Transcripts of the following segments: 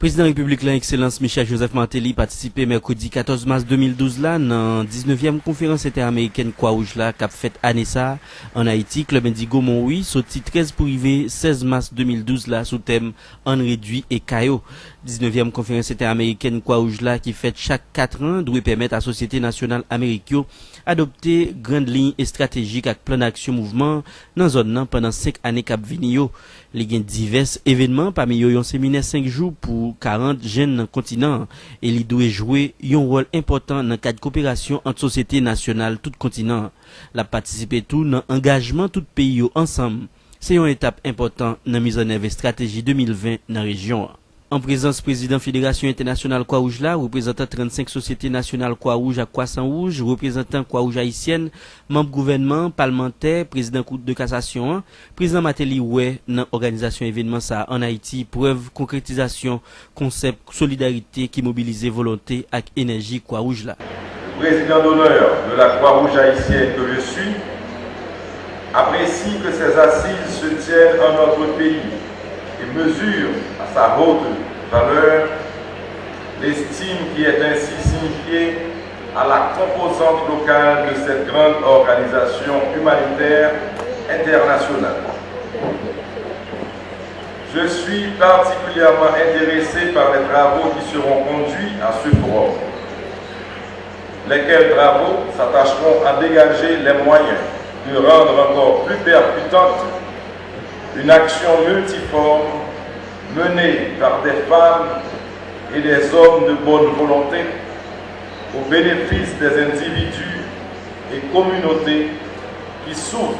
Président République la Excellence Michel Joseph Martelly participé mercredi 14 mars 2012 là dans 19e conférence interaméricaine Croix-Rouge là cap fait Anessa en Haïti. Club Indigo Montrouge sorti 13 pour arriver 16 mars 2012 là sous thème en réduit et caillot. 19e conférence interaméricaine Croix-Rouge là qui fait chaque 4 ans doit permettre à la Société nationale américaine adopter grandes lignes et stratégiques avec plan d'action mouvement dans zone pendant 5 années cap vinio. Les gains divers événements parmi eux un séminaire 5 jours pour 40 jeunes dans le continent et il doit jouer un rôle important dans le cadre de coopération entre sociétés nationales tout continent. La participer tout dans engagement tout pays ensemble. C'est une étape importante dans la mise en œuvre stratégie 2020 dans la région. En présence président Fédération internationale Croix-Rouge là, représentant 35 sociétés nationales Croix-Rouge à Croissant-Rouge, représentant Croix-Rouge haïtienne, membre gouvernement, parlementaire, président Cour de cassation, président Martelly ouais dans organisation événement ça en Haïti, preuve concrétisation concept solidarité qui mobilise volonté avec énergie Croix-Rouge là. Le président d'honneur de la Croix-Rouge haïtienne que je suis apprécie que ces assises se tiennent en notre pays et mesure à sa haute valeur l'estime qui est ainsi signifiée à la composante locale de cette grande organisation humanitaire internationale. Je suis particulièrement intéressé par les travaux qui seront conduits à ce forum, lesquels travaux s'attacheront à dégager les moyens de rendre encore plus percutante une action multiforme menée par des femmes et des hommes de bonne volonté au bénéfice des individus et communautés qui souffrent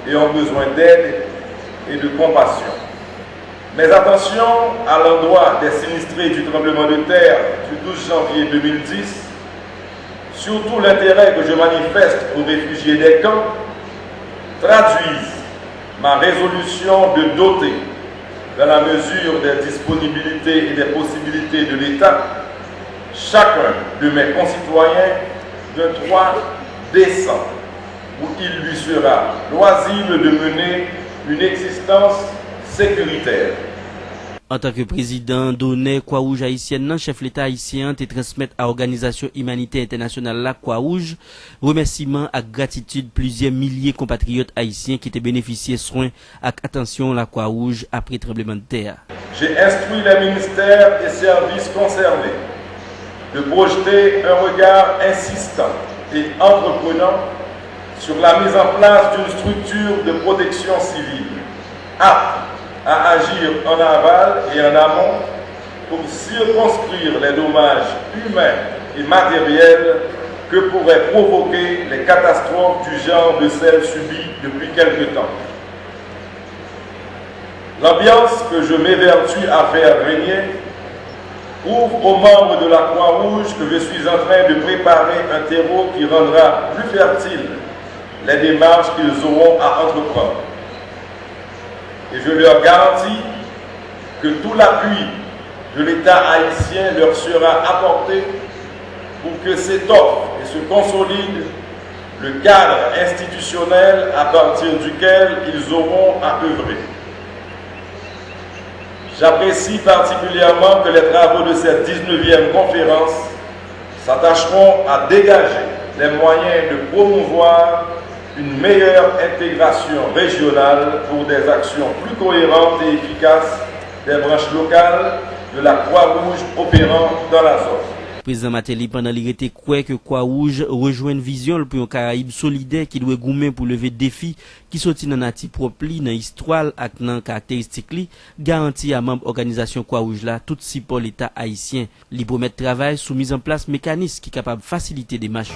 et ont besoin d'aide et de compassion. Mais attention à l'endroit des sinistrés du tremblement de terre du 12 janvier 2010, surtout l'intérêt que je manifeste aux réfugiés des camps, traduisent ma résolution de doter, dans la mesure des disponibilités et des possibilités de l'État, chacun de mes concitoyens d'un toit décent où il lui sera loisible de mener une existence sécuritaire. En tant que président d'honneur Croix-Rouge haïtienne, chef l'État haïtien te transmettre à l'organisation humanitaire internationale la Croix-Rouge remerciements et gratitude plusieurs milliers de compatriotes haïtiens qui ont bénéficié de soins et attention la Croix-Rouge après tremblement de terre. J'ai instruit les ministères et services concernés de projeter un regard insistant et entreprenant sur la mise en place d'une structure de protection civile apte à agir en aval et en amont pour circonscrire les dommages humains et matériels que pourraient provoquer les catastrophes du genre de celles subies depuis quelque temps. L'ambiance que je m'évertue à faire régner ouvre aux membres de la Croix-Rouge que je suis en train de préparer un terreau qui rendra plus fertile les démarches qu'ils auront à entreprendre. Et je leur garantis que tout l'appui de l'État haïtien leur sera apporté pour que s'étoffe et se consolide le cadre institutionnel à partir duquel ils auront à œuvrer. J'apprécie particulièrement que les travaux de cette 19e conférence s'attacheront à dégager les moyens de promouvoir une meilleure intégration régionale pour des actions plus cohérentes et efficaces des branches locales de la Croix-Rouge opérant dans la zone. Président Martelly pendant l'irrité croit que Croix-Rouge rejoint une vision pour un Caraïbe solidaire qui doit goumer pour lever défis qui sortent dans nature propre dans l'histoire avec dans caractéristiques garantie à membre organisation Croix-Rouge là tout support l'État haïtien li promet travail sous mise en place mécanisme qui capable faciliter des marches.